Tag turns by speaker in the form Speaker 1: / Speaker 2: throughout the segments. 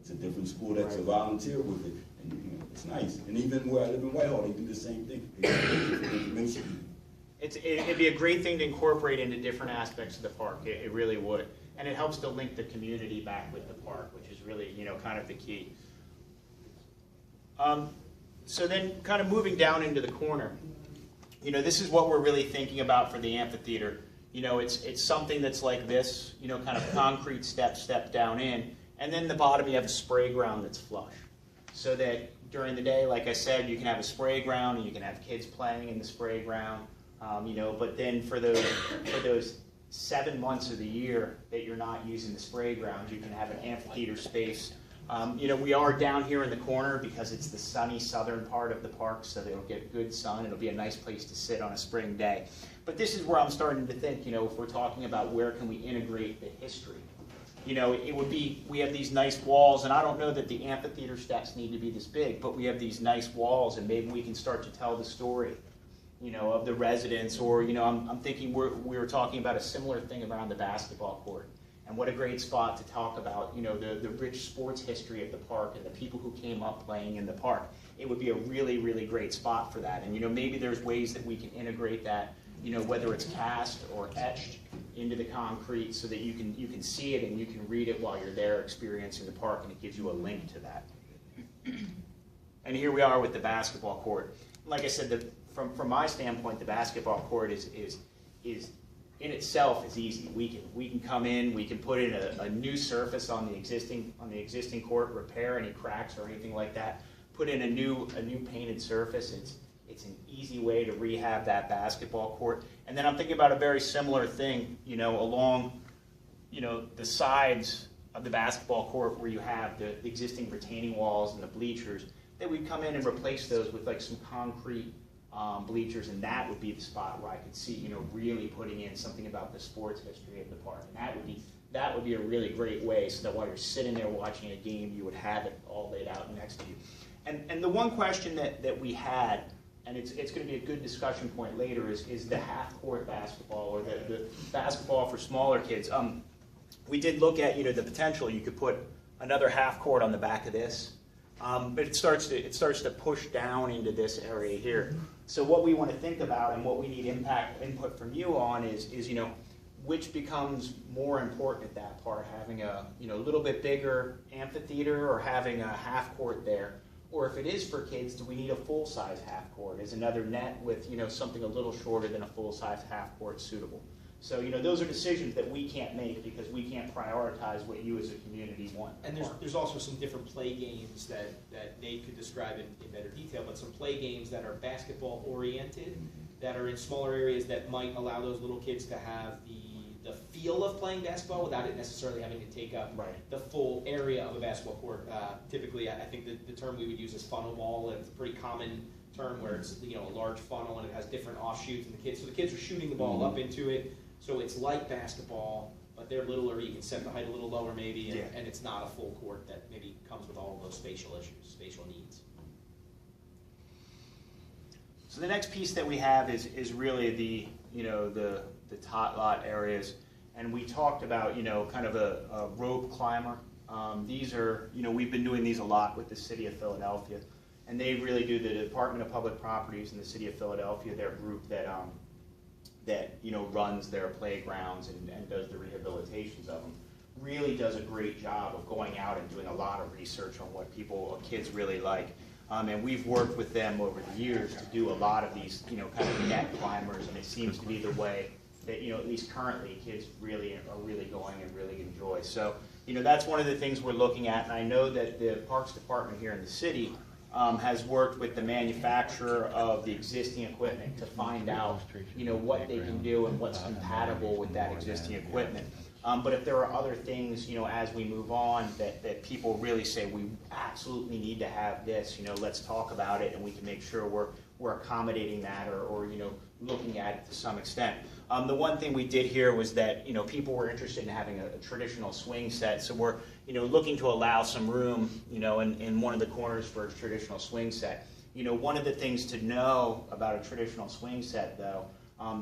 Speaker 1: it's a different school that's a volunteer with it, and it's nice. And even where I live in Whitehall, they do the same thing.
Speaker 2: It'd be a great thing to incorporate into different aspects of the park. It really would, and it helps to link the community back with the park, which is really kind of the key. So then, kind of moving down into the corner, this is what we're really thinking about for the amphitheater. It's something that's like this, kind of concrete step down in, and then the bottom you have a spray ground that's flush, so that during the day, like I said, you can have a spray ground and you can have kids playing in the spray ground. But then for those 7 months of the year that you're not using the spray ground, you can have an amphitheater space. We are down here in the corner because it's the sunny southern part of the park, so they'll get good sun. It'll be a nice place to sit on a spring day. But this is where I'm starting to think, if we're talking about where can we integrate the history. It would be, we have these nice walls, and I don't know that the amphitheater steps need to be this big, but we have these nice walls, and maybe we can start to tell the story of the residents, or, I'm thinking we were talking about a similar thing around the basketball court. And what a great spot to talk about, the rich sports history of the park and the people who came up playing in the park. It would be a really, really great spot for that. And, maybe there's ways that we can integrate that, whether it's cast or etched into the concrete so that you can see it and you can read it while you're there experiencing the park, and it gives you a link to that. And here we are with the basketball court. Like I said, from my standpoint, the basketball court is in itself is easy. We can come in, we can put in a new surface on the existing court, repair any cracks or anything like that. Put in a new painted surface. It's an easy way to rehab that basketball court. And then I'm thinking about a very similar thing, along the sides of the basketball court where you have the existing retaining walls and the bleachers. That we'd come in and replace those with like some concrete bleachers, and that would be the spot where I could see, really putting in something about the sports history of the park. And that would be a really great way, so that while you're sitting there watching a game, you would have it all laid out next to you. And the one question that we had, and it's going to be a good discussion point later, is the half-court basketball, or the basketball for smaller kids. We did look at, the potential. You could put another half-court on the back of this. But it starts to push down into this area here. So what we want to think about, and what we need input from you on is which becomes more important at that part, having a little bit bigger amphitheater or having a half court there, or if it is for kids, do we need a full size half court? Is another net with something a little shorter than a full size half court suitable? So, those are decisions that we can't make because we can't prioritize what you as a community want.
Speaker 3: And there's also some different play games that Nate could describe in better detail, but some play games that are basketball oriented, that are in smaller areas that might allow those little kids to have the feel of playing basketball without it necessarily having to take up the full area of a basketball court. Typically, I think the term we would use is funnel ball, and it's a pretty common term where it's a large funnel and it has different offshoots, and the kids are shooting the ball up into it. So it's like basketball, but they're littler. You can set the height a little lower maybe, and it's not a full court that maybe comes with all of those spatial issues, spatial needs.
Speaker 2: So the next piece that we have is really the tot lot areas, and we talked about kind of a rope climber. These are we've been doing these a lot with the City of Philadelphia, and they really do, the Department of Public Properties and the City of Philadelphia, their group that runs their playgrounds and does the rehabilitations of them, really does a great job of going out and doing a lot of research on what kids really like. And we've worked with them over the years to do a lot of these, kind of net climbers, and it seems to be the way that, at least currently, kids are really going and really enjoy. So, that's one of the things we're looking at, and I know that the Parks Department here in the city has worked with the manufacturer of the existing equipment to find out, what they can do and what's compatible with that existing equipment. But if there are other things, as we move on, that people really say, we absolutely need to have this, let's talk about it, and we can make sure we're accommodating that or looking at it to some extent. The one thing we did here was that, people were interested in having a traditional swing set, so we're, looking to allow some room, in one of the corners for a traditional swing set. One of the things to know about a traditional swing set, though,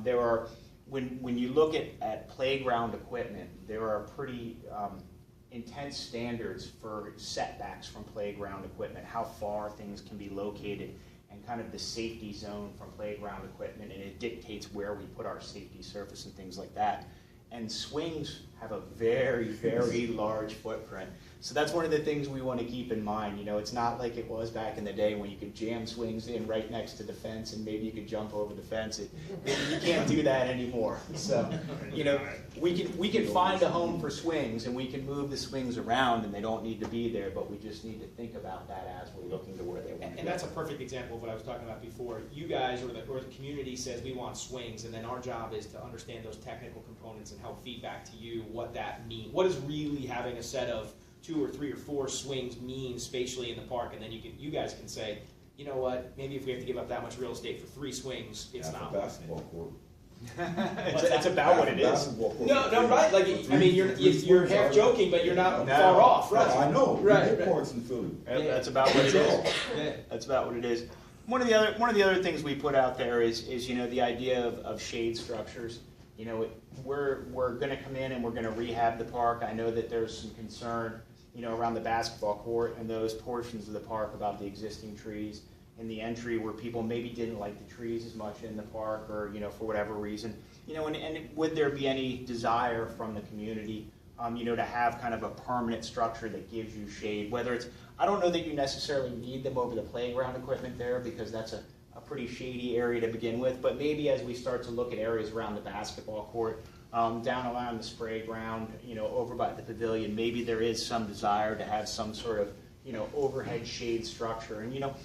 Speaker 2: there are, when you look at playground equipment, there are pretty intense standards for setbacks from playground equipment, how far things can be located, and kind of the safety zone from playground equipment, and it dictates where we put our safety surface and things like that. And swings have a very, very large footprint. So that's one of the things we want to keep in mind. You know, it's not like it was back in the day when you could jam swings in right next to the fence and maybe you could jump over the fence. You can't do that anymore. So, you know, we can find a home for swings and we can move the swings around and they don't need to be there, but we just need to think about that as we're looking to where they want to go.
Speaker 3: And that's a perfect example of what I was talking about before. You guys or the community says we want swings, and then our job is to understand those technical components and help feedback to you what that means. What does really having a set of 2 or 3 or 4 swings mean spatially in the park? And then you guys can say, you know what, maybe if we have to give up that much real estate for 3 swings, it's not
Speaker 1: a basketball court.
Speaker 2: It's about what it is.
Speaker 3: No, right? Like, I mean, you're half joking, but you're not far off, right?
Speaker 1: I know.
Speaker 3: Right.
Speaker 1: Parks in Philly.
Speaker 2: That's about what it is. That's about what it is. One of the other things we put out there is you know, the idea of shade structures. You know, we're going to come in and we're going to rehab the park. I know that there's some concern, you know, around the basketball court and those portions of the park about the existing trees in the entry where people maybe didn't like the trees as much in the park, or, you know, for whatever reason. You know, and would there be any desire from the community, you know, to have kind of a permanent structure that gives you shade? Whether it's, I don't know that you necessarily need them over the playground equipment there, because that's a pretty shady area to begin with, but maybe as we start to look at areas around the basketball court, down around the spray ground, you know, over by the pavilion, maybe there is some desire to have some sort of, you know, overhead shade structure. And, you know,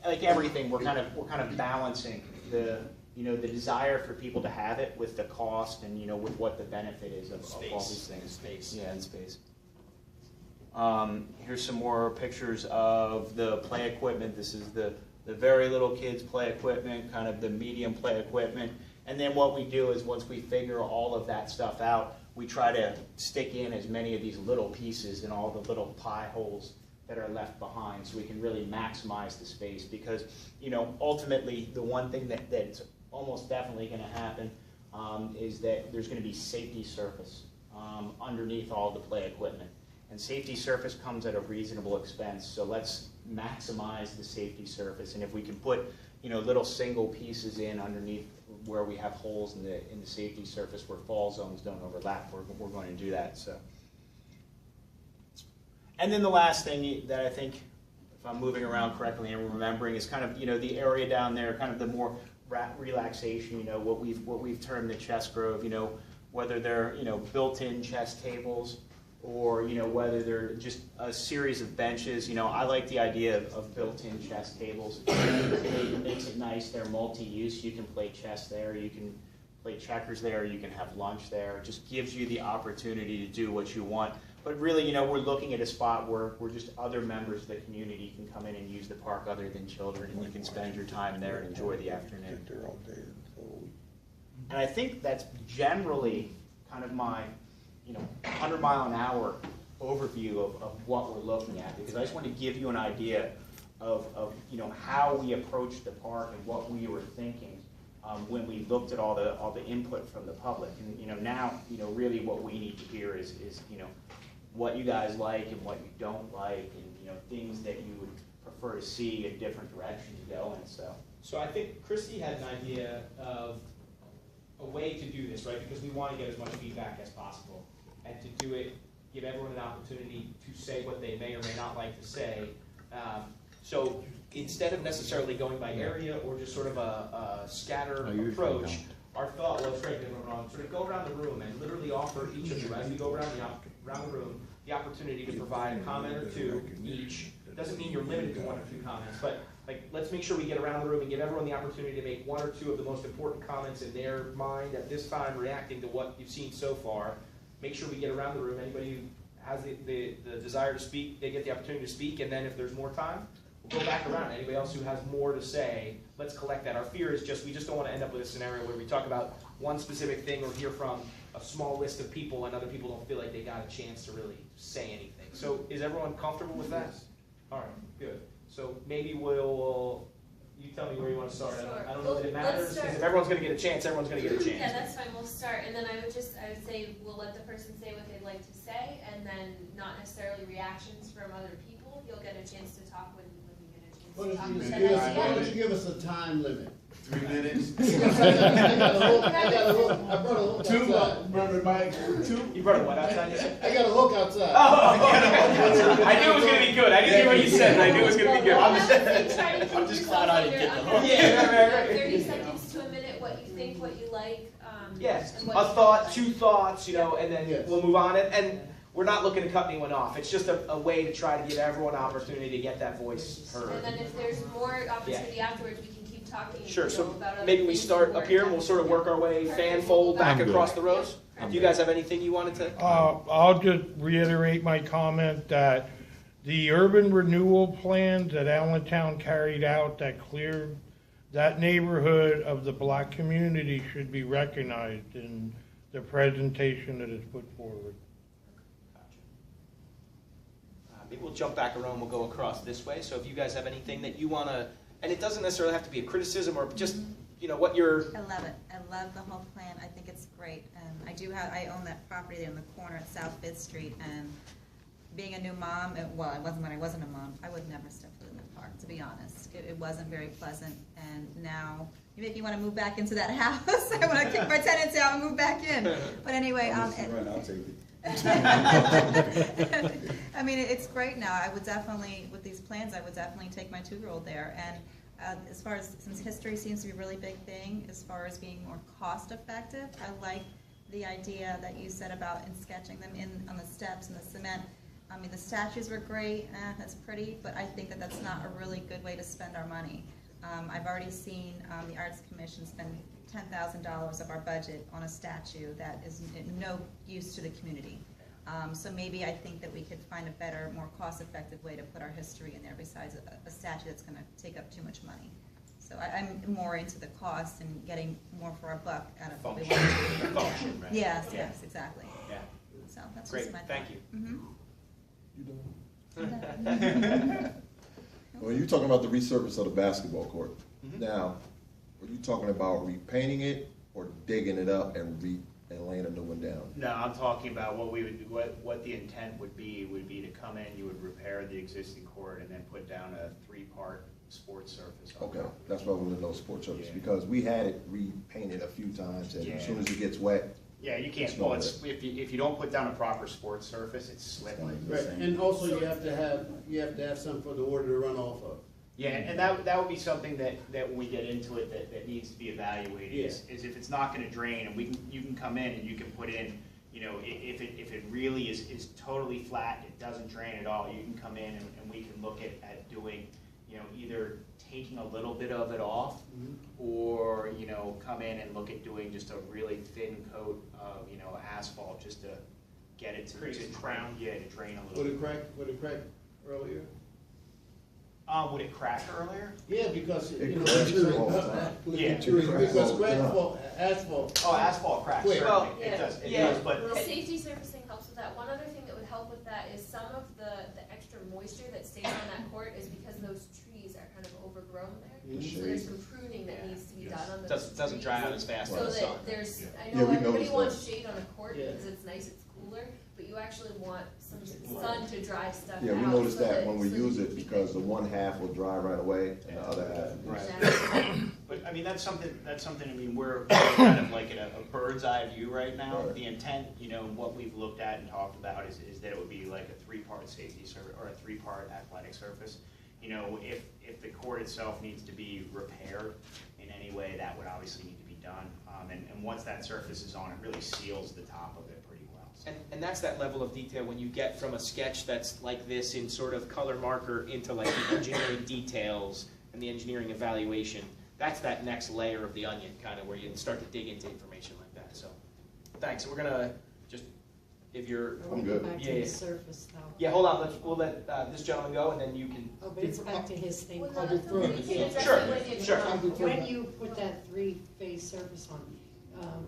Speaker 2: like everything, we're kind of balancing the, you know, the desire for people to have it with the cost, and, you know, with what the benefit is of all these things.
Speaker 3: Space.
Speaker 2: Yeah, and space. Here's some more pictures of the play equipment. This is the very little kids play equipment, kind of the medium play equipment. And then what we do is, once we figure all of that stuff out, we try to stick in as many of these little pieces in all the little pie holes that are left behind, so we can really maximize the space. Because, you know, ultimately the one thing that's almost definitely going to happen is that there's going to be safety surface underneath all the play equipment. And safety surface comes at a reasonable expense, so let's maximize the safety surface. And if we can put, you know, little single pieces in underneath where we have holes in the safety surface where fall zones don't overlap, we're going to do that. So, and then the last thing that I think, if I'm moving around correctly and remembering, is kind of, you know, the area down there, kind of the more relaxation. You know, what we've termed the chess grove. You know, whether they're, you know, built-in chess tables, or, you know, whether they're just a series of benches. You know, I like the idea of built-in chess tables. It makes it nice. They're multi-use. You can play chess there. You can play checkers there. You can have lunch there. It just gives you the opportunity to do what you want. But really, you know, we're looking at a spot where just other members of the community can come in and use the park other than children, and you can spend your time there and enjoy the afternoon. And I think that's generally kind of my, you know, 100-mile-an-hour overview of what we're looking at, because I just want to give you an idea of you know, how we approached the park and what we were thinking when we looked at all the input from the public. And, you know, now, you know, really what we need to hear is you know, what you guys like and what you don't like, and, you know, things that you would prefer to see a different direction to go in.
Speaker 3: So I think Christy had an idea of a way to do this, right? Because we want to get as much feedback as possible, and to do it, give everyone an opportunity to say what they may or may not like to say. So instead of necessarily going by area or just sort of a scatter approach, our thought was, correct me if I'm wrong, sort of go around the room and literally offer each of you, as we go around the room, the opportunity to provide a comment or two each. It doesn't mean you're limited to 1 or 2 comments, but like, let's make sure we get around the room and give everyone the opportunity to make 1 or 2 of the most important comments in their mind at this time, reacting to what you've seen so far. Make sure we get around the room. Anybody who has the desire to speak, they get the opportunity to speak, and then if there's more time, we'll go back around. Anybody else who has more to say, let's collect that. Our fear is just, we just don't want to end up with a scenario where we talk about one specific thing or hear from a small list of people and other people don't feel like they got a chance to really say anything. So is everyone comfortable with that? All right, good. So maybe we'll, You tell me where you want to start.
Speaker 4: Sure.
Speaker 3: I don't know that it
Speaker 4: Well,
Speaker 3: matters,
Speaker 4: let's start.
Speaker 3: because if everyone's going to get a chance, everyone's going to get a chance.
Speaker 4: Yeah, that's fine, we'll start, and then I would say, we'll let the person say what they'd like to say, and then not necessarily reactions from other people. You'll get a chance to talk when you get a chance to talk.
Speaker 5: Why don't you give us a time limit?
Speaker 1: 3 minutes.
Speaker 5: I brought a hook outside.
Speaker 3: You brought a what outside?
Speaker 5: I got a hook outside.
Speaker 3: I knew it was going to be good. I didn't hear what you said, but I knew it was going to be good.
Speaker 2: I'm just glad I didn't get the hook.
Speaker 3: Yeah, right.
Speaker 4: 30 seconds to a minute, what you think, what you like.
Speaker 3: Yes,
Speaker 4: and what
Speaker 3: a
Speaker 4: you
Speaker 3: thought,
Speaker 4: like.
Speaker 3: 2 thoughts, you know, and then
Speaker 5: Yes.
Speaker 3: we'll move on. And we're not looking to cut anyone off. It's just a way to try to give everyone an opportunity to get that voice heard.
Speaker 4: And then if there's more opportunity afterwards, we can keep talking.
Speaker 3: Sure, so
Speaker 4: about other
Speaker 3: maybe we
Speaker 4: things
Speaker 3: start
Speaker 4: and
Speaker 3: up
Speaker 4: work
Speaker 3: here,
Speaker 4: out.
Speaker 3: and we'll sort of work our way fan-fold back
Speaker 6: I'm good.
Speaker 3: across the rows.
Speaker 4: Yep.
Speaker 3: Do you guys have anything you wanted to?
Speaker 6: I'll just reiterate my comment that the urban renewal plans that Allentown carried out that cleared that neighborhood of the black community should be recognized in the presentation that is put forward.
Speaker 3: Maybe we'll jump back around, we'll go across this way. So if you guys have anything that you want to, and it doesn't necessarily have to be a criticism or just, you know, what you're...
Speaker 7: I love it. I love the whole plan. I think it's great. I own that property there in the corner at South Fifth Street, and being a new mom, well, I wasn't when I wasn't a mom, I would never step foot in the park, to be honest. It wasn't very pleasant, and now you make me want to move back into that house. I want to kick my tenants out and move back in. But anyway,
Speaker 1: I'll take it.
Speaker 7: I mean, it's great now. I would definitely, with these plans, I would definitely take my 2-year-old there. And as far as, since history seems to be a really big thing, as far as being more cost effective, I like the idea that you said about in sketching them in on the steps and the cement. I mean, the statues were great, that's pretty, but I think that that's not a really good way to spend our money. I've already seen the Arts Commission spend $10,000 of our budget on a statue that is no use to the community. So maybe I think that we could find a better, more cost-effective way to put our history in there besides a statue that's going to take up too much money. So I'm more into the cost and getting more for our buck out of what we want to do.
Speaker 3: Function, right?
Speaker 7: Yes,
Speaker 3: Yeah.
Speaker 7: yes, exactly.
Speaker 3: Yeah.
Speaker 7: So that's
Speaker 3: Great,
Speaker 7: just my
Speaker 3: thank
Speaker 7: thought.
Speaker 3: you.
Speaker 8: Well, you're talking about the resurface of the basketball court.
Speaker 3: Mhm.
Speaker 8: Now, are you talking about repainting it or digging it up and laying a new one down?
Speaker 2: No, I'm talking about what we would do, what the intent would be to come in, you would repair the existing court and then put down a 3-part sports surface. on
Speaker 8: Okay,
Speaker 2: top.
Speaker 8: that's why we want to know sports surface,
Speaker 2: Yeah.
Speaker 8: because we had it repainted a few times, and as
Speaker 2: Yeah.
Speaker 8: soon as it gets wet,
Speaker 2: Yeah, you can't,
Speaker 8: It's
Speaker 2: well,
Speaker 8: not
Speaker 2: it's, if you don't put down a proper sports surface, it's slippery.
Speaker 5: Right, and also you have to have something for the water to run off of.
Speaker 2: Yeah, and that would be something that when we get into it, that needs to be evaluated, is if it's not gonna drain, and you can come in and you can put in, you know, if it really is totally flat, it doesn't drain at all, you can come in and we can look at doing, you know, either taking a little bit of it off, or, you know, come in and look at doing just a really thin coat of, you know, asphalt, just to get it to
Speaker 3: crown.
Speaker 2: Yeah, to drain a little.
Speaker 5: Would it crack earlier?
Speaker 2: Would it crack earlier?
Speaker 5: Yeah, because,
Speaker 8: It
Speaker 5: you know,
Speaker 8: cracks all the time.
Speaker 2: Yeah.
Speaker 5: because asphalt,
Speaker 2: Oh, asphalt cracks,
Speaker 5: Quick.
Speaker 2: certainly,
Speaker 4: Well,
Speaker 2: it does,
Speaker 3: yeah.
Speaker 2: but.
Speaker 4: The safety surfacing helps with that. One other thing that would help with that is some of the extra moisture that stays on that court is because those trees are kind of overgrown there.
Speaker 8: The
Speaker 4: So there's
Speaker 8: shade.
Speaker 4: some pruning that needs to be done on those
Speaker 3: Doesn't
Speaker 4: trees.
Speaker 3: dry out as fast
Speaker 4: So
Speaker 3: as the sun.
Speaker 4: that there's, I
Speaker 8: Yeah,
Speaker 4: know
Speaker 8: we
Speaker 4: everybody
Speaker 8: noticed
Speaker 4: wants
Speaker 8: that.
Speaker 4: shade on a court
Speaker 5: Yeah.
Speaker 4: because it's nice, it's cooler, but you actually want some sun to dry stuff out.
Speaker 8: Yeah, we noticed
Speaker 4: so
Speaker 8: that when we
Speaker 4: so
Speaker 8: use
Speaker 4: you
Speaker 8: it,
Speaker 4: keep
Speaker 8: because the one half will dry right away, and the other half.
Speaker 2: Right.
Speaker 4: Exactly.
Speaker 2: But, I mean, that's something, I mean, we're kind of like at a bird's eye view right now.
Speaker 8: Right.
Speaker 2: The intent, you know, what we've looked at and talked about is that it would be like a 3-part safety surface, or a 3-part athletic surface. You know, if the court itself needs to be repaired in any way, that would obviously need to be done. And once that surface is on, it really seals the top of it pretty well. So.
Speaker 3: And that's that level of detail when you get from a sketch that's like this in sort of color marker into like the engineering details and the engineering evaluation. That's that next layer of the onion, kind of where you start to dig into information like that. So, thanks. We're gonna just, if you're,
Speaker 8: I'm good.
Speaker 9: Back to
Speaker 3: Yeah,
Speaker 9: the
Speaker 3: yeah.
Speaker 9: surface though.
Speaker 3: yeah, hold on. We'll let this gentleman go, and then you can.
Speaker 9: Oh, but it's back to his thing.
Speaker 4: Well,
Speaker 9: called
Speaker 4: no,
Speaker 9: the
Speaker 4: that's okay.
Speaker 9: third.
Speaker 4: We can address
Speaker 3: Sure,
Speaker 4: it when you
Speaker 3: sure.
Speaker 4: come.
Speaker 9: When you put that 3-phase surface on,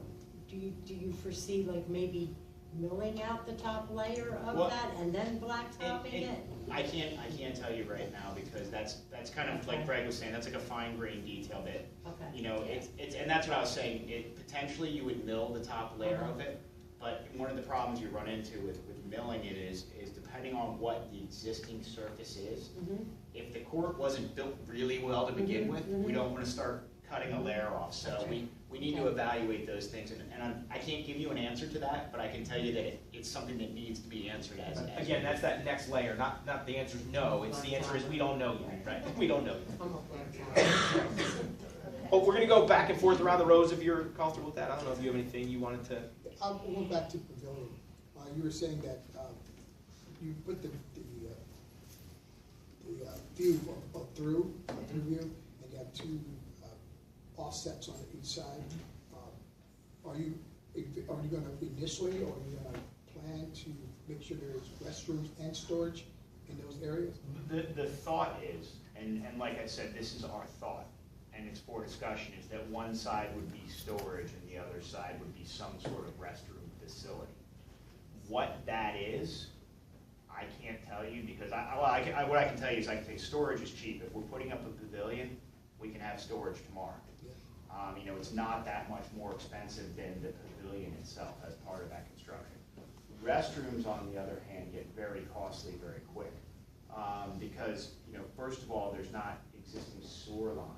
Speaker 9: do you foresee like maybe milling out the top layer of
Speaker 2: Well,
Speaker 9: that and then blacktopping it?
Speaker 2: I can't tell you right now, because that's kind of, like Greg was saying, that's like a fine grained detail that,
Speaker 9: Okay.
Speaker 2: you know, it's, and that's what I was saying, potentially you would mill the top layer of it, but one of the problems you run into with milling it is depending on what the existing surface is, if the court wasn't built really well to begin with, we don't want to start cutting a layer off, so we need to evaluate those things, and I can't give you an answer to that, but I can tell you that it's something that needs to be answered as
Speaker 3: Again, that's that next layer, not the answer is no, it's the answer is we don't know yet, right? We don't know yet. But we're gonna go back and forth around the rows if you're comfortable with that. I don't know if you have anything you wanted to.
Speaker 10: I'll go back to pavilion. You were saying that you put the view through view, and you have two offsets on each side. Are you going to initially, or are you going to plan to make sure there is restrooms and storage in those areas?
Speaker 2: The thought is, and like I said, this is our thought, and it's for discussion, is that one side would be storage and the other side would be some sort of restroom facility. What that is, I can't tell you, because what I can tell you is I can say storage is cheap. If we're putting up a pavilion, we can have storage tomorrow. You know, it's not that much more expensive than the pavilion itself as part of that construction. Restrooms, on the other hand, get very costly very quick, because, you know, first of all, there's not existing sewer line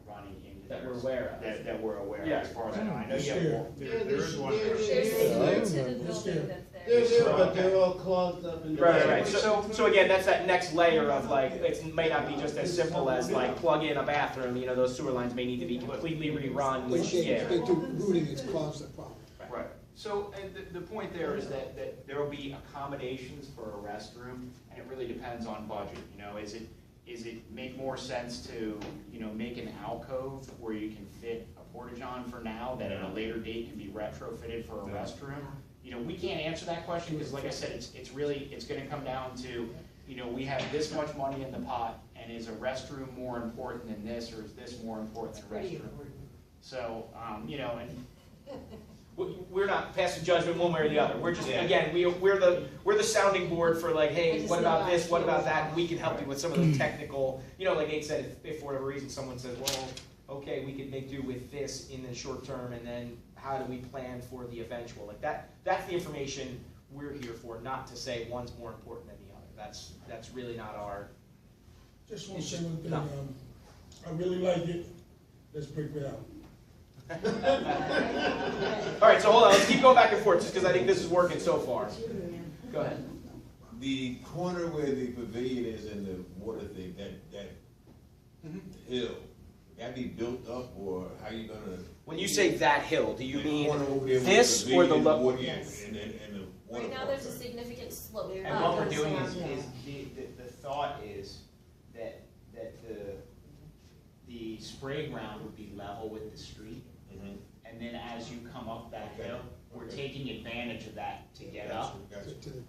Speaker 2: running into
Speaker 3: That
Speaker 2: there
Speaker 3: we're aware of.
Speaker 2: that we're aware of,
Speaker 3: Yeah.
Speaker 2: as far as I know. I know you have
Speaker 5: There
Speaker 2: more.
Speaker 5: is one.
Speaker 4: There's similar to the building that's there.
Speaker 5: They're there, but they're all clogged up and.
Speaker 3: Right. So again, that's that next layer of like, it may not be just as simple as like plug in a bathroom, you know, those sewer lines may need to be completely rerun, which,
Speaker 10: If they do rooting, it's caused a problem.
Speaker 2: Right. So the point there is that there will be accommodations for a restroom, and it really depends on budget. You know, is it make more sense to, you know, make an alcove where you can fit a porta-john for now that at a later date can be retrofitted for a restroom? You know, we can't answer that question, because like I said, it's going to come down to, you know, we have this much money in the pot, and is a restroom more important than this, or is this more important than a restroom? So, you know, and
Speaker 3: we're not passing judgment one way or the other. We're just, again, we're the sounding board for like, hey, what about this, what about that, and we can help you with some of the technical, you know, like Nate said, if for whatever reason someone says, well, okay, we could make do with this in the short term, and then how do we plan for the eventual? Like that's the information we're here for, not to say one's more important than the other. That's really not our.
Speaker 11: Just want to say one thing,
Speaker 3: No.
Speaker 11: I really like it, let's break it out.
Speaker 3: All right, so hold on, let's keep going back and forth, just because I think this is working so far. Go ahead.
Speaker 12: The corner where the pavilion is and the water thing, that hill, that be built up, or how you gonna?
Speaker 3: When you say that hill, do you
Speaker 12: the
Speaker 3: mean
Speaker 12: corner over there with
Speaker 3: this
Speaker 12: the
Speaker 3: or the
Speaker 12: pavilion and
Speaker 3: look?
Speaker 12: water- and the water
Speaker 4: Right now,
Speaker 12: park,
Speaker 4: there's a
Speaker 12: right?
Speaker 4: significant slope.
Speaker 2: and what we're doing is the thought is that the spraying ground would be level with the street, and then as you come up that hill, we're taking advantage of that to get up.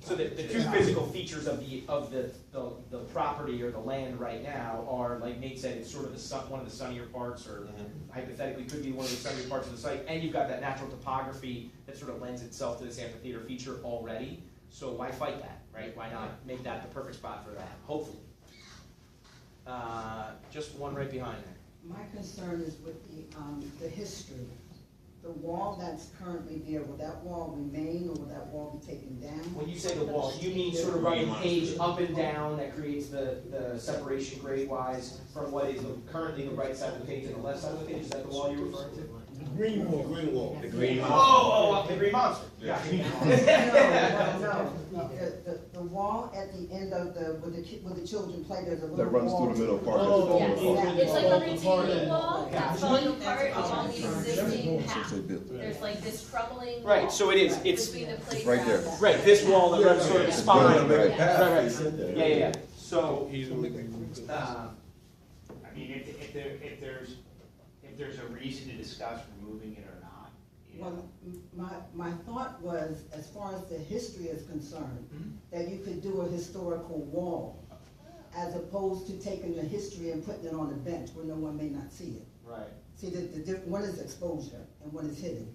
Speaker 3: So the two physical features of the property or the land right now are, like Nate said, it's sort of one of the sunnier parts, or hypothetically could be one of the sunnier parts of the site, and you've got that natural topography that sort of lends itself to this amphitheater feature already. So why fight that, right? Why not make that the perfect spot for that, hopefully? Just one right behind there.
Speaker 13: My concern is with the history. The wall that's currently there, will that wall remain, or will that wall be taken down?
Speaker 3: When you say the wall, you mean sort of running page up and down that creates the separation grade-wise from what is currently the right side of the page and the left side of the page? Is that the wall you're referring to?
Speaker 11: The green wall.
Speaker 12: Green wall.
Speaker 2: The green
Speaker 3: Oh, the green monster.
Speaker 13: No, the wall at the end of where the children play, there's a little
Speaker 8: That runs
Speaker 13: wall.
Speaker 8: through the middle part.
Speaker 11: Oh,
Speaker 4: Yes,
Speaker 11: yeah.
Speaker 4: it's like a retaining wall that's falling apart along the existing path.
Speaker 8: So built.
Speaker 4: There's like this crumbling
Speaker 3: Right,
Speaker 4: wall
Speaker 3: so it's
Speaker 4: between the
Speaker 8: It's right there.
Speaker 4: playground.
Speaker 3: right, this wall that runs sort of the spine.
Speaker 8: Right.
Speaker 3: Right. Yeah. So,
Speaker 2: I mean, if there's a reason to discuss removing it or not, you know.
Speaker 13: Well, my thought was, as far as the history is concerned, that you could do a historical wall, as opposed to taking the history and putting it on a bench where no one may not see it.
Speaker 3: right.
Speaker 13: See, one is exposure and one is hidden.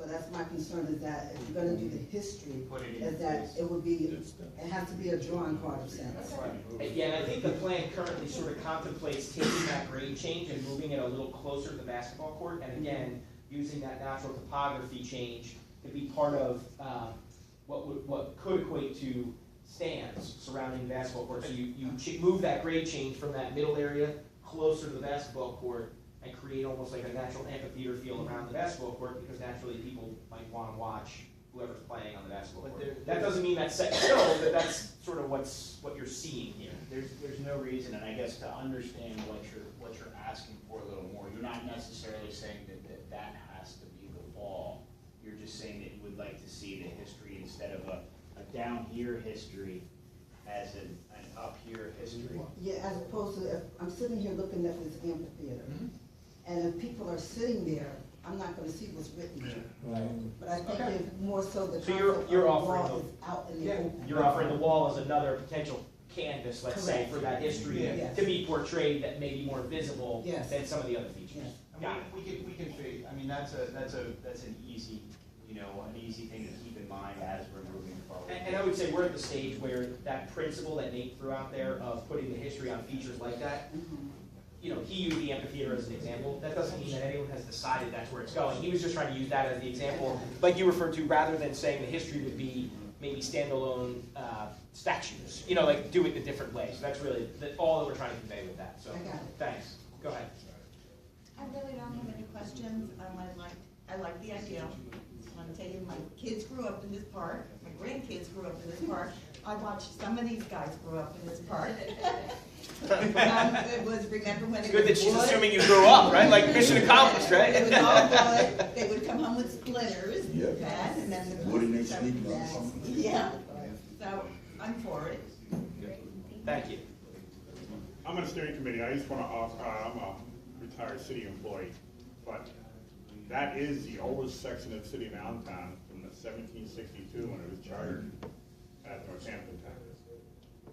Speaker 13: So that's my concern, is that if you're gonna do the history,
Speaker 2: Put it in
Speaker 13: is that
Speaker 2: place.
Speaker 13: it would be, it has to be a drawing card of sense.
Speaker 3: Yeah, and I think the plan currently sort of contemplates taking that grade change and moving it a little closer to the basketball court, and again, using that natural topography change to be part of what could equate to stands surrounding the basketball court. So you move that grade change from that middle area closer to the basketball court and create almost like a natural amphitheater feel around the basketball court, because naturally people might want to watch whoever's playing on the basketball court. That doesn't mean that's set in stone, but that's sort of what you're seeing here.
Speaker 2: There's no reason, and I guess to understand what you're asking for a little more, you're not necessarily saying that has to be the wall. You're just saying that you would like to see the history instead of a down here history as an up here history.
Speaker 13: Yeah, as opposed to, if I'm sitting here looking at this amphitheater, and if people are sitting there, I'm not gonna see what's written there. But I think
Speaker 3: Okay.
Speaker 13: it's more so the
Speaker 3: So
Speaker 13: concept
Speaker 3: you're
Speaker 13: of the
Speaker 3: offering
Speaker 13: wall
Speaker 3: the-
Speaker 13: is out in the open.
Speaker 3: You're offering the wall as another potential canvas, let's say,
Speaker 13: Correct.
Speaker 3: for that history
Speaker 13: Yes.
Speaker 3: to be portrayed that may be more visible
Speaker 13: Yes.
Speaker 3: than some of the other features.
Speaker 13: Yes.
Speaker 3: Got it.
Speaker 2: We can figure, I mean, that's an easy, an easy thing to keep in mind as we're moving forward.
Speaker 3: And I would say we're at the stage where that principle that Nate threw out there of putting the history on features like that, he used the amphitheater as an example. That doesn't mean that anyone has decided that's where it's going. He was just trying to use that as the example, like you referred to, rather than saying the history would be maybe standalone statues, like do it in a different way. So that's really all that we're trying to convey with that. So
Speaker 13: I got it.
Speaker 3: thanks. Go ahead.
Speaker 14: I really don't have any questions. I like the idea. I'm gonna tell you, my kids grew up in this park. My grandkids grew up in this park. I watched some of these guys grow up in this park. It was, remember when
Speaker 3: It's
Speaker 14: it
Speaker 3: good that
Speaker 14: was
Speaker 3: she's
Speaker 14: wood?
Speaker 3: assuming you grew up, right? Like mission accomplished, right?
Speaker 14: It was all wood. They would come home with splinters,
Speaker 1: Yep.
Speaker 14: that, and then the.
Speaker 1: Wood and they sneaking on something.
Speaker 14: Yeah, so I'm for it.
Speaker 3: Thank you.
Speaker 15: I'm on the steering committee. I just want to offer, I'm a retired city employee, but that is the oldest section of the city of Allentown from the 1762 when it was chartered at Northampton Town. So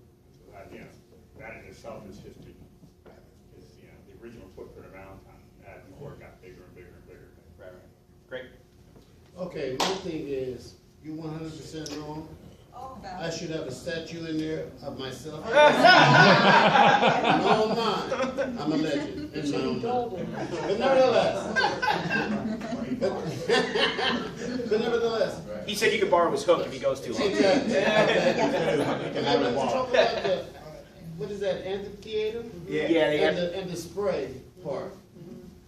Speaker 15: that, that in itself is history. It's, the original footprint of Allentown, before it got bigger and bigger and bigger.
Speaker 3: Right. Great.
Speaker 5: Okay, my thing is, you're 100% wrong. I should have a statue in there of myself. No, I'm not. I'm a legend in my own mind. But nevertheless.
Speaker 3: He said you could borrow his hook if he goes too long.
Speaker 5: Exactly. I'd like to talk about the, what is that, amphitheater?
Speaker 3: Yeah.
Speaker 5: And the spray part.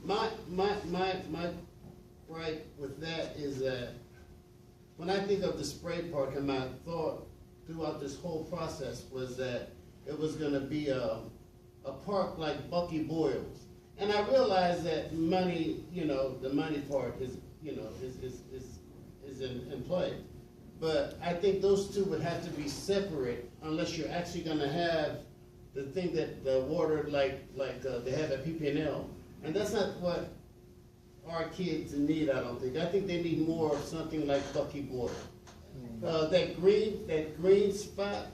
Speaker 5: My gripe with that is that when I think of the spray park, and my thought throughout this whole process was that it was going to be a park like Bucky Boyle's, and I realized that money, the money part is, is in play. But I think those two would have to be separate unless you're actually going to have the thing that the water like they have at PPNL, and that's not what our kids need, I don't think. I think they need more of something like Bucky Boyle. That green spot,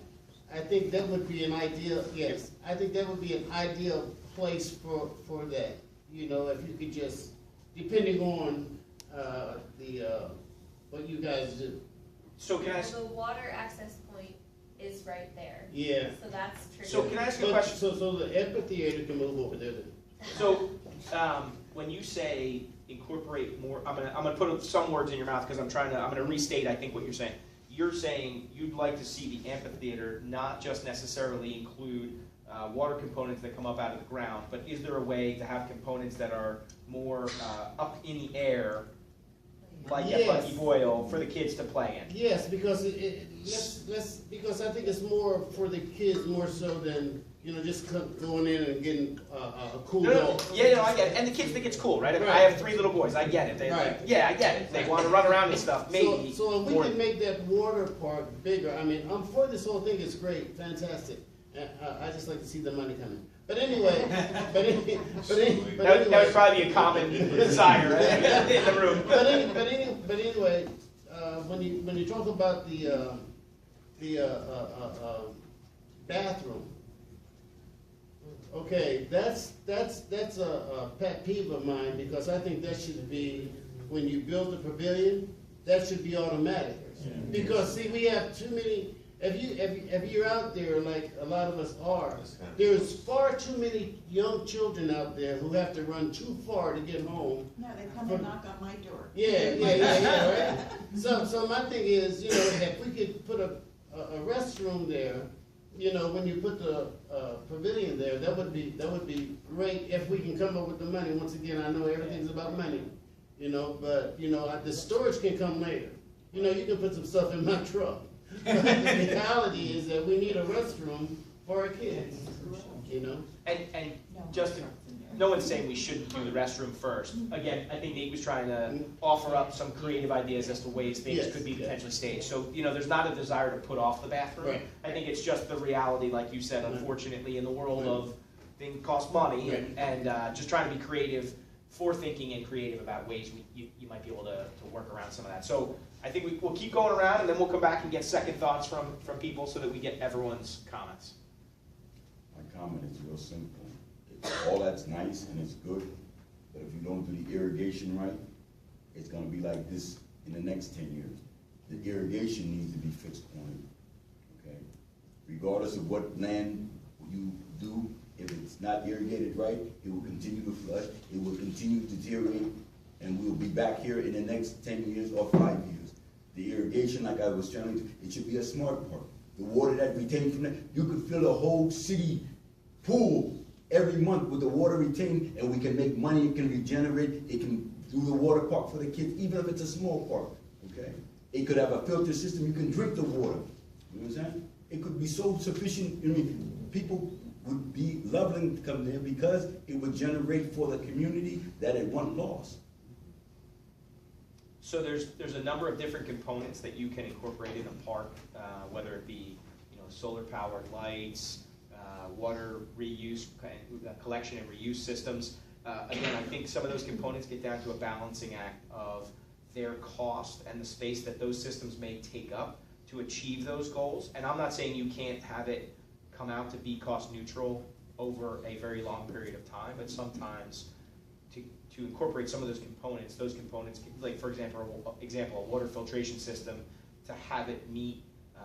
Speaker 5: I think that would be an ideal, yes, I think that would be an ideal place for that. If you could just, depending on what you guys do.
Speaker 3: So can I ask?
Speaker 4: The water access point is right there.
Speaker 5: Yeah.
Speaker 4: So that's tricky.
Speaker 3: So can I ask you a question?
Speaker 5: So the amphitheater can move over there then.
Speaker 3: So when you say incorporate more, I'm gonna put some words in your mouth because I'm gonna restate I think what you're saying. You're saying you'd like to see the amphitheater not just necessarily include water components that come up out of the ground, but is there a way to have components that are more up in the air, like at Bucky Boyle, for the kids to play in?
Speaker 5: Yes, because because I think it's more for the kids more so than just going in and getting a cool dog.
Speaker 3: Yeah, I get it. And the kids think it's cool, right? I have 3 little boys. I get it. They
Speaker 5: Right.
Speaker 3: I get it. They want to run around and stuff. Maybe.
Speaker 5: So if we can make that water park bigger, I mean, I'm for this whole thing. It's great, fantastic. I just like to see the money coming. But anyway,
Speaker 3: that would probably be a common desire, right? In the room.
Speaker 5: But anyway, when you talk about the bathroom, okay, that's a pet peeve of mine because I think that should be when you build the pavilion, that should be automatic. Because see, we have too many, if you're out there like a lot of us are, there's far too many young children out there who have to run too far to get home.
Speaker 14: No, they come and knock on my door.
Speaker 5: Yeah, right? So my thing is, you know, if we could put a restroom there, you know, when you put the pavilion there, that would be great if we can come up with the money. Once again, I know everything's about money, you know, but, you know, the storage can come later. You know, you can put some stuff in my truck. But the reality is that we need a restroom for our kids, you know?
Speaker 3: And Justin, no one's saying we shouldn't do the restroom first. Again, I think Nate was trying to offer up some creative ideas as to ways things could be potentially staged. So, you know, there's not a desire to put off the bathroom.
Speaker 5: Right.
Speaker 3: I think it's just the reality, like you said, unfortunately, in the world of things cost money and just trying to be creative, forethinking and creative about ways you might be able to work around some of that. So I think we'll keep going around and then we'll come back and get second thoughts from people so that we get everyone's comments.
Speaker 1: My comment is real simple. All that's nice and it's good, but if you don't do the irrigation right, it's gonna be like this in the next 10 years. The irrigation needs to be fixed on it, okay? Regardless of what land you do, if it's not irrigated right, it will continue to flood, it will continue to deteriorate, and we'll be back here in the next 10 years or 5 years. The irrigation, like I was telling you, it should be a smart park. The water that retained from that, you could fill a whole city pool every month with the water retained, and we can make money, it can regenerate, it can do the water park for the kids, even if it's a small park, okay? It could have a filter system, you can drink the water, you understand? It could be so sufficient, I mean, people would be loving to come there because it would generate for the community that it once lost.
Speaker 3: So there's a number of different components that you can incorporate in a park, whether it be, you know, solar powered lights, water reuse, collection and reuse systems. Again, I think some of those components get down to a balancing act of their cost and the space that those systems may take up to achieve those goals. And I'm not saying you can't have it come out to be cost neutral over a very long period of time, but sometimes to incorporate some of those components, like for example, a water filtration system, to have it meet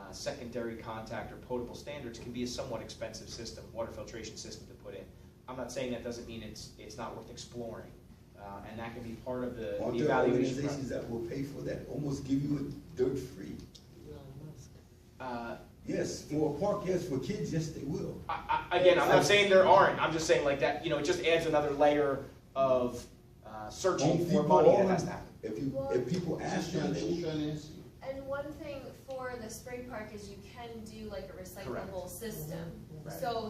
Speaker 3: secondary contact or potable standards can be a somewhat expensive system, water filtration system to put in. I'm not saying that doesn't mean it's not worth exploring, and that can be part of the
Speaker 1: Aren't there
Speaker 3: evaluation
Speaker 1: organizations that will pay for that, almost give you it dirt free? Yes, for a park, yes, for kids, yes, they will.
Speaker 3: Again, I'm not saying there aren't. I'm just saying like that, you know, it just adds another layer of searching for money that has to happen.
Speaker 1: If people ask them, they will.
Speaker 4: And one thing for the spray park is you can do like a recyclable system.
Speaker 3: Right.
Speaker 4: So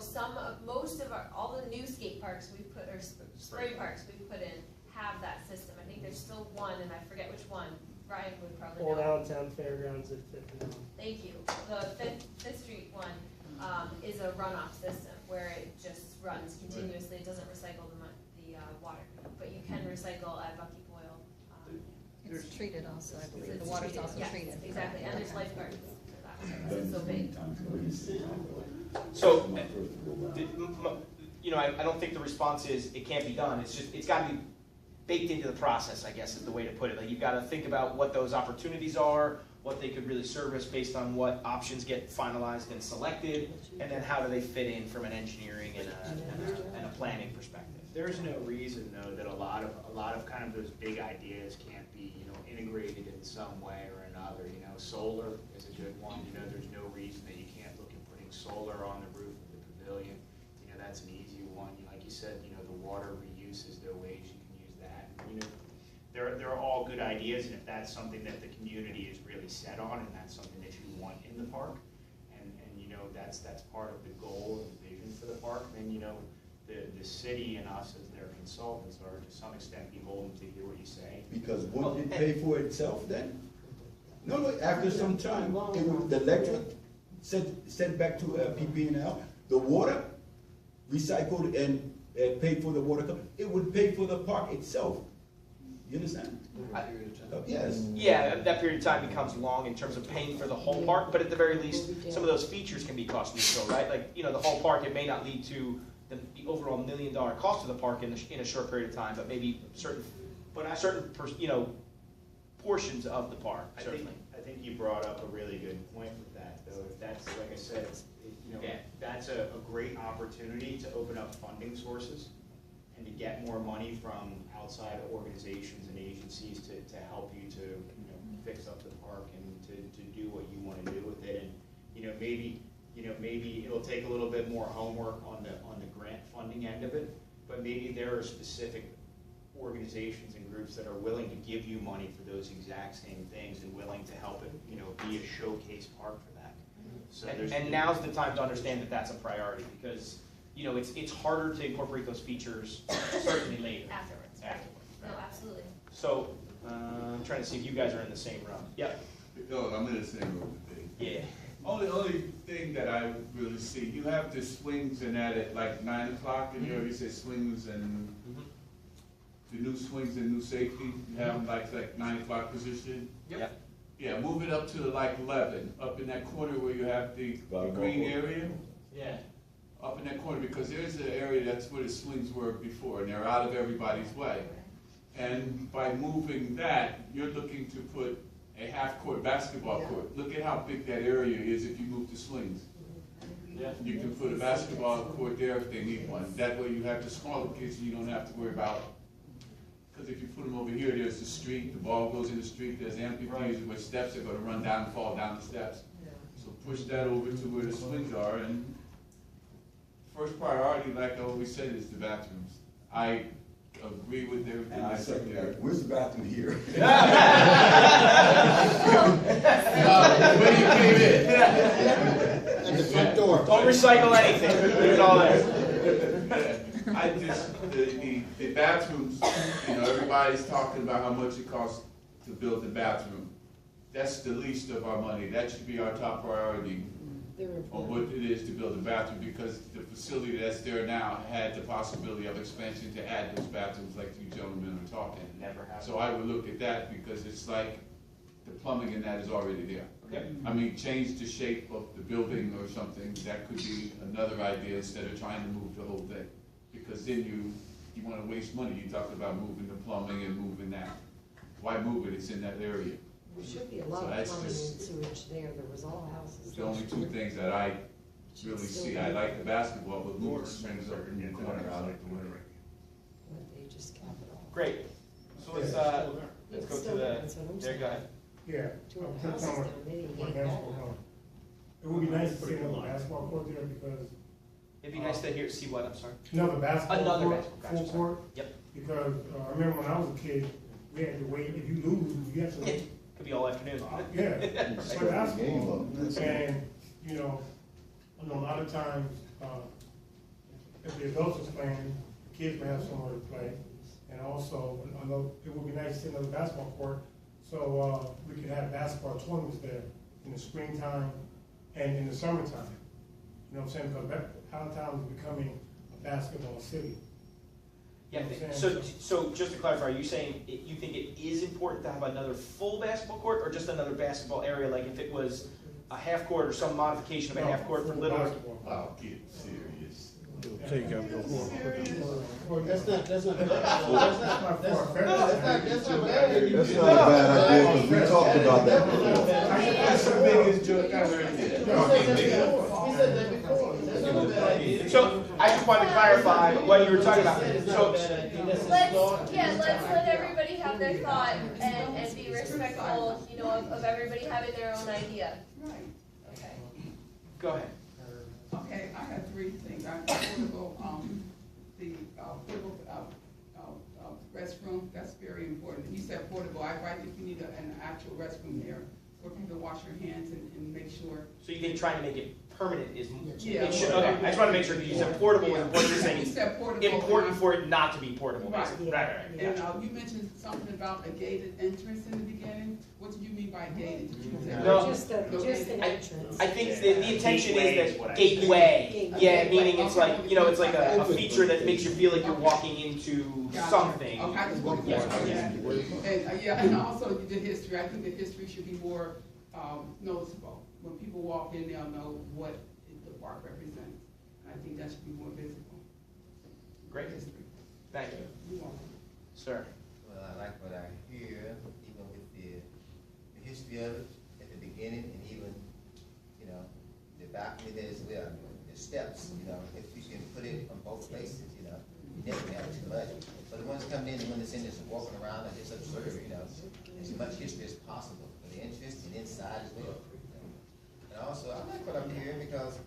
Speaker 4: all the new skate parks we put, or spray parks we put in, have that system. I think there's still one, and I forget which one. Brian would probably
Speaker 16: Old
Speaker 4: know.
Speaker 16: Allentown Fairgrounds at 5th and Elm.
Speaker 4: Thank you. The Fifth Street one is a runoff system where it just runs continuously. It doesn't recycle the water, but you can recycle at Bucky Boyle.
Speaker 7: It's treated also, I believe.
Speaker 4: It's
Speaker 7: The water's
Speaker 4: treated,
Speaker 7: also
Speaker 4: yes,
Speaker 7: treated.
Speaker 4: exactly, and there's lifeguards for that one, because it's so big.
Speaker 3: So, you know, I don't think the response is it can't be done. It's just, it's got to be baked into the process, I guess is the way to put it. Like, you've got to think about what those opportunities are, what they could really service based on what options get finalized and selected, and then how do they fit in from an engineering and a planning perspective.
Speaker 2: There's no reason though that a lot of kind of those big ideas can't be, you know, integrated in some way or another. You know, solar is a good one. You know, there's no reason that you can't look at putting solar on the roof of the pavilion. You know, that's an easy one. Like you said, you know, the water reuse is there ways you can use that. You know, they're all good ideas, and if that's something that the community is really set on, and that's something that you want in the park, and you know that's part of the goal and the vision for the park, then you know. The city and us as their consultants are to some extent beholden to hear what you say.
Speaker 1: Because wouldn't it pay for itself then? No, after some time, the electric sent back to PP&L, the water recycled and paid for the water company. It would pay for the park itself. You understand? Yes.
Speaker 3: Yeah, that period of time becomes long in terms of paying for the whole park, but at the very least, some of those features can be cost neutral, right? Like, you know, the whole park, it may not lead to the overall $1 million cost of the park in a short period of time, but maybe certain but certain, portions of the park, certainly.
Speaker 2: I think you brought up a really good point with that, though. If that's, like I said,
Speaker 3: Yeah.
Speaker 2: that's a great opportunity to open up funding sources and to get more money from outside organizations and agencies to help you to, fix up the park and to do what you want to do with it. And, maybe it'll take a little bit more homework on the grant funding end of it, but maybe there are specific organizations and groups that are willing to give you money for those exact same things and willing to help it, be a showcase park for that. So
Speaker 3: And now's the time to understand that that's a priority, because, it's harder to incorporate those features certainly later.
Speaker 4: Afterwards. No, absolutely.
Speaker 3: So, I'm trying to see if you guys are in the same room. Yep.
Speaker 12: No, I'm in the same room with Dave.
Speaker 3: Yeah.
Speaker 12: Only thing that I really see, you have the swings and that at like 9 o'clock, and you already say swings and the new swings and new safety, you have them like 9 o'clock position.
Speaker 3: Yep.
Speaker 12: Yeah, move it up to like 11, up in that corner where you have the green area.
Speaker 3: Yeah.
Speaker 12: Up in that corner, because there's an area that's where the swings were before, and they're out of everybody's way. And by moving that, you're looking to put a half-court basketball court. Look at how big that area is if you move the swings.
Speaker 3: Yeah.
Speaker 12: You can put a basketball court there if they need one. That way you have the smaller kids, and you don't have to worry about, because if you put them over here, there's the street, the ball goes in the street, there's amphitheaters where steps are going to run down and fall down the steps. So push that over to where the swings are, and first priority, like I always said, is the bathrooms. I agree with everything
Speaker 1: And I
Speaker 12: you said
Speaker 1: second
Speaker 12: there.
Speaker 1: that. Where's the bathroom here?
Speaker 12: Where you came in.
Speaker 5: At the front door.
Speaker 3: Don't recycle anything, leave it all there.
Speaker 12: I just, the bathrooms, everybody's talking about how much it costs to build the bathroom. That's the least of our money. That should be our top priority on what it is to build a bathroom, because the facility that's there now had the possibility of expansion to add those bathrooms like you gentlemen are talking.
Speaker 2: Never happened.
Speaker 12: So I would look at that, because it's like the plumbing in that is already there.
Speaker 3: Okay.
Speaker 12: I mean, change the shape of the building or something, that could be another idea instead of trying to move the whole thing. Because then you wanna waste money, you talked about moving the plumbing and moving that. Why move it, it's in that area.
Speaker 9: There should be a
Speaker 12: So
Speaker 9: lot of
Speaker 12: that's
Speaker 9: plumbing and
Speaker 12: just-
Speaker 9: sewage there, there was all houses.
Speaker 12: The only two things that I really see, I like the basketball, but move the swings up in the corner out of the way.
Speaker 9: But they just cap it off.
Speaker 3: Great. So let's go
Speaker 9: It's
Speaker 3: to
Speaker 9: still there,
Speaker 3: the,
Speaker 9: that's what I'm
Speaker 3: there,
Speaker 9: saying.
Speaker 3: go ahead.
Speaker 11: Yeah.
Speaker 9: Two of the
Speaker 11: I'm
Speaker 9: houses
Speaker 11: talking
Speaker 9: down there, you
Speaker 11: about
Speaker 9: ain't got
Speaker 11: basketball. It would be nice to see another basketball court there, because
Speaker 3: It'd be nice to see what, I'm sorry?
Speaker 11: another basketball
Speaker 3: Another
Speaker 11: court,
Speaker 3: basketball,
Speaker 11: full
Speaker 3: gotcha,
Speaker 11: court.
Speaker 3: Yep.
Speaker 11: Because I remember when I was a kid, we had to wait, if you lose, you have to wait.
Speaker 3: Could be all afternoon.
Speaker 11: Yeah, for basketball. And, a lot of times, if the adults are playing, the kids may have somewhere to play. And also, I know it would be nice to see another basketball court, so we could have basketball tournaments there in the springtime and in the summertime. You know what I'm saying? Because Allentown is becoming a basketball city.
Speaker 3: Yeah,
Speaker 11: You know what I'm saying?
Speaker 3: so just to clarify, are you saying you think it is important to have another full basketball court, or just another basketball area, like if it was a half court or some modification of a half court for
Speaker 11: full
Speaker 3: little?
Speaker 11: basketball.
Speaker 12: Oh, get serious.
Speaker 6: Take up the whole.
Speaker 5: Well, that's not bad.
Speaker 11: That's not
Speaker 5: That's not bad.
Speaker 8: That's not a bad idea, because we talked about that before.
Speaker 12: That's the biggest joke I've heard.
Speaker 5: He said that before. That's not a bad idea.
Speaker 3: So I just wanted to clarify what you were talking about. So
Speaker 4: Let's let everybody have their thought and be respectful, of everybody having their own idea. Okay.
Speaker 3: go ahead.
Speaker 17: Okay, I have three things. Portable, the portable restroom, that's very important. You said portable, I think you need an actual restroom there where people wash their hands and make sure.
Speaker 3: So you think trying to make it permanent is,
Speaker 17: Yeah.
Speaker 3: it should, okay, I just want to make sure, because you said portable, and what you're saying
Speaker 17: You
Speaker 3: is
Speaker 17: said portable.
Speaker 3: important for it not to be portable,
Speaker 17: Right.
Speaker 3: basically. Right.
Speaker 17: And you mentioned something about a gated entrance in the beginning. What do you mean by gated? Did you say-
Speaker 3: No.
Speaker 9: Just an entrance.
Speaker 3: I think the intention
Speaker 2: Gateway
Speaker 3: is
Speaker 2: is what
Speaker 3: that
Speaker 2: I
Speaker 3: gateway,
Speaker 9: said.
Speaker 3: yeah, meaning it's like, it's like a feature that makes you feel like you're walking into
Speaker 17: Gotcha.
Speaker 3: something.
Speaker 17: Okay, I just want to
Speaker 3: Yeah,
Speaker 17: yeah. And also the history, I think the history should be more noticeable. When people walk in, they'll know what the park represents. And I think that should be more visible.
Speaker 3: Great,
Speaker 17: History.
Speaker 3: thank you.
Speaker 17: You're welcome.
Speaker 3: Sir.
Speaker 18: Well, I like history of it at the beginning, and even, you know, the balcony there as well, the steps, you know, if you can put it on both places, you know, you never have too much. But the ones coming in and when it's in, just walking around and just observe, you know, as much history as possible for the interest and inside as well. And also, I like what I'm hearing because,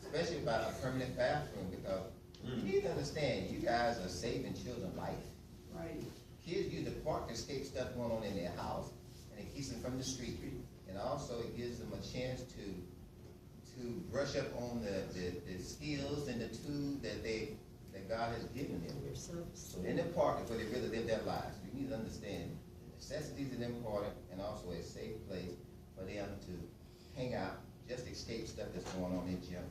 Speaker 18: especially about a permanent bathroom, because you need to understand, you guys are saving children's life.
Speaker 17: Right.
Speaker 18: Kids use the park to escape stuff going on in their house, and it keeps them from the street. And also, it gives them a chance to brush up on the skills and the tools that God has given them. So in the park is where they really live their lives. You need to understand necessities are important, and also a safe place for them to hang out, just escape stuff that's going on in general.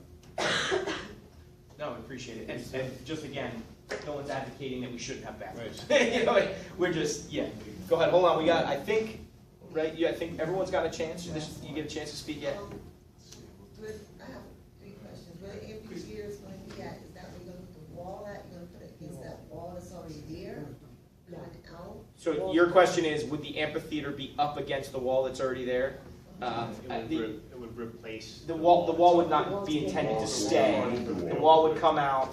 Speaker 3: No, I appreciate it. And just again, no one's advocating that we shouldn't have bathrooms. You know, we're just, yeah. Go ahead, hold on. We got, I think, right? Yeah, I think everyone's got a chance. You get a chance to speak yet?
Speaker 19: I have 3 questions. Where the amphitheater is going to be at, is that where you're going to put the wall at? You're going to put it against that wall that's already there, going out?
Speaker 3: So your question is, would the amphitheater be up against the wall that's already there?
Speaker 2: It would replace
Speaker 3: the wall would not be intended to stay. The wall would come out